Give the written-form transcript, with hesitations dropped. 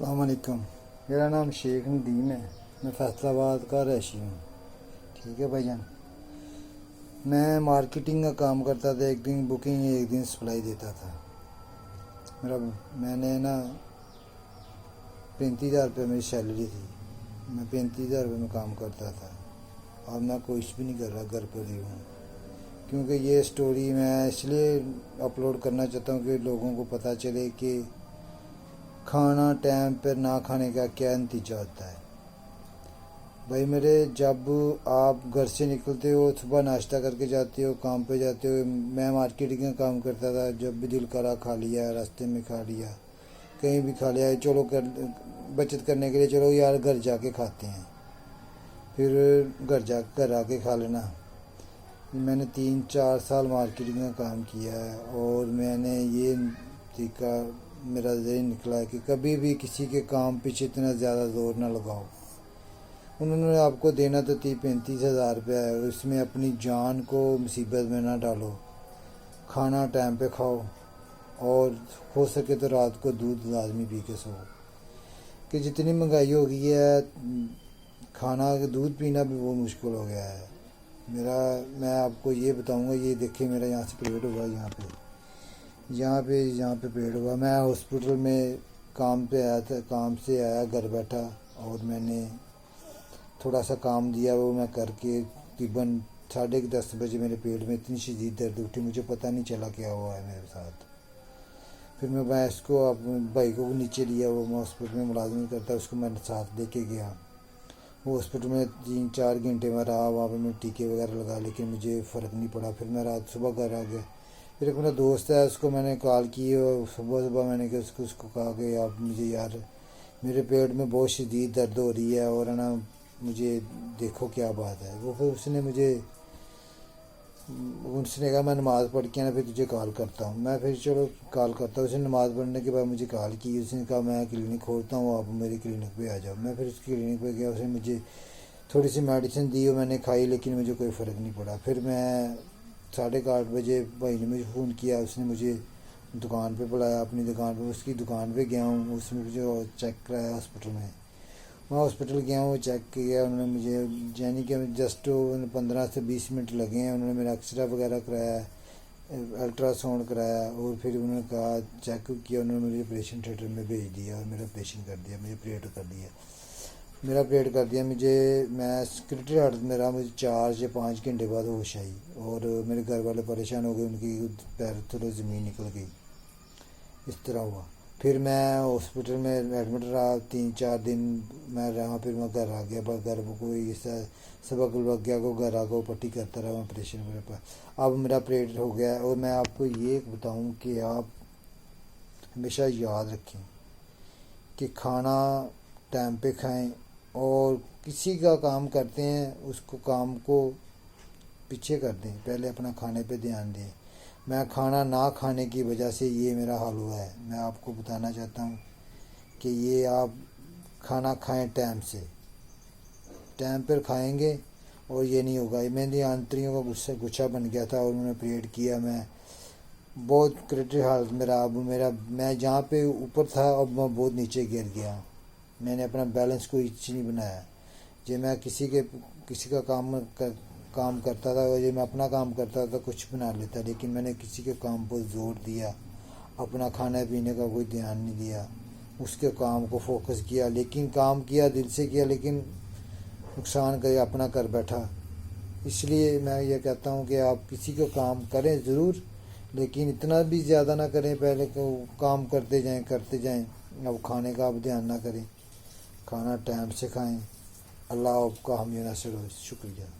अस्सलाम वालेकुम। मेरा नाम शेख नदीम है। मैं फैसलाबाद का रहायशी हूँ। ठीक है भाईजान। मैं मार्केटिंग का काम करता था। एक दिन बुकिंग, एक दिन सप्लाई देता था। मैंने ना 35,000 रुपये मेरी सैलरी थी। मैं 35,000 रुपये में काम करता था। अब मैं कुछ भी नहीं कर रहा, घर पर ही हूँ। क्योंकि ये स्टोरी मैं इसलिए अपलोड करना चाहता हूँ कि लोगों को पता चले कि खाना टाइम पर ना खाने का क्या नतीजा होता है। भाई मेरे, जब आप घर से निकलते हो, सुबह नाश्ता करके जाते हो, काम पे जाते हो। मैं मार्केटिंग का काम करता था। जब भी दिल करा खा लिया, रास्ते में खा लिया, कहीं भी खा लिया। चलो बचत करने के लिए चलो यार घर जाके खाते हैं, फिर घर आके खा लेना। मैंने 3-4 साल मार्केटिंग का काम किया है और मैंने ये तरीका मेरा ज़हन निकला है कि कभी भी किसी के काम पीछे इतना ज़्यादा जोर ना लगाओ। उन्होंने आपको देना तो 30-35 हज़ार रुपया है, उसमें अपनी जान को मुसीबत में ना डालो। खाना टाइम पे खाओ और हो सके तो रात को दूध लाजमी पी के सो। कि जितनी महंगाई हो गई है, खाना दूध पीना भी बहुत मुश्किल हो गया है। मैं आपको ये बताऊंगा, ये देखिए मेरा यहाँ से पेड़ हुआ, यहाँ पे पेड़ हुआ। मैं हॉस्पिटल में काम पे आया था, काम से आया, घर बैठा और मैंने थोड़ा सा काम दिया, वो मैं करके तकरीबन 10:30 बजे मेरे पेट में इतनी शदीद दर्द उठी, मुझे पता नहीं चला क्या हुआ है मेरे साथ। फिर मैं इसको अपने भाई को नीचे लिया, वो मैं हॉस्पिटल में मुलाजमत करता, उसको मैं साथ लेके गया। वो हॉस्पिटल में 3-4 घंटे में रहा, वहाँ पर मैं टीके वगैरह लगा, लेकिन मुझे फ़र्क नहीं पड़ा। फिर मैं रात सुबह घर आ गया। फिर एक मेरा दोस्त है, उसको मैंने कॉल की और सुबह मैंने उसको कहा कि आप मुझे यार, मेरे पेट में बहुत शदीद दर्द हो रही है और है ना, मुझे देखो क्या बात है। वो फिर उसने कहा मैं नमाज़ पढ़ के ना फिर तुझे कॉल करता हूँ। मैं फिर चलो कॉल करता हूँ। उसने नमाज़ पढ़ने के बाद मुझे कॉल की। उसने कहा मैं क्लिनिक खोलता हूँ, आप मेरी क्लिनिक पे आ जाओ। मैं फिर उस क्लिनिक पे गया। उसने मुझे थोड़ी सी मेडिसिन दी और मैंने खाई, लेकिन मुझे कोई फ़र्क नहीं पड़ा। फिर मैं 8:30 बजे भाई ने मुझे फ़ोन किया। उसने मुझे दुकान पे बुलाया, अपनी दुकान पे। उसकी दुकान पे गया हूँ, उसने मुझे चेक कराया हॉस्पिटल में। मैं हॉस्पिटल गया हूँ, चेक किया उन्होंने मुझे, यानी कि जस्ट 15 से 20 मिनट लगे हैं। उन्होंने मेरा एक्सरे वगैरह कराया, अल्ट्रासाउंड कराया और फिर उन्होंने कहा, चेक किया, उन्होंने मुझे ऑपरेशन थिएटर में भेज दिया और मेरा ऑपरेशन कर दिया, मुझे ऑपरेट कर दिया। मैं सिक्योरिटी हार्ट में रहा। मुझे 4 से 5 घंटे बाद होश आई और मेरे घर वाले परेशान हो गए, उनकी पैर थोड़ी ज़मीन निकल गई, इस तरह हुआ। फिर मैं हॉस्पिटल में एडमिट रहा 3-4 दिन मैं रहा। फिर मैं घर आ गया, बस घर को ऐसा सबक लग गया को घर आकर पट्टी करता रहा ऑपरेशन मेरे पास। अब मेरा ऑपरेट हो गया। और मैं आपको ये बताऊं कि आप हमेशा याद रखें कि खाना टाइम पे खाएं और किसी का काम करते हैं उसको काम को पीछे कर दें, पहले अपना खाने पे ध्यान दें। मैं खाना ना खाने की वजह से ये मेरा हाल हुआ है। मैं आपको बताना चाहता हूँ कि ये आप खाना खाएं टाइम से, टाइम पर खाएंगे और ये नहीं होगा। मेरी आंतरियों का गुच्छा बन गया था और उन्होंने ऑपरेट किया। मैं बहुत क्रिटिकल हालत में रहा। अब मैं जहाँ पे ऊपर था अब मैं बहुत नीचे गिर गया। मैंने अपना बैलेंस कोई नहीं बनाया। जो मैं किसी का काम करता था, और ये मैं अपना काम करता था कुछ बना लेता, लेकिन मैंने किसी के काम पर जोर दिया, अपना खाने पीने का कोई ध्यान नहीं दिया, उसके काम को फोकस किया, लेकिन काम किया दिल से किया, लेकिन नुकसान कर अपना कर बैठा। इसलिए मैं ये कहता हूँ कि आप किसी का काम करें ज़रूर, लेकिन इतना भी ज़्यादा ना करें, पहले काम करते जाएं। अब खाने का आप ध्यान ना करें, खाना टाइम से खाएं। अल्लाह आपका हम नासिर हो। शुक्रिया।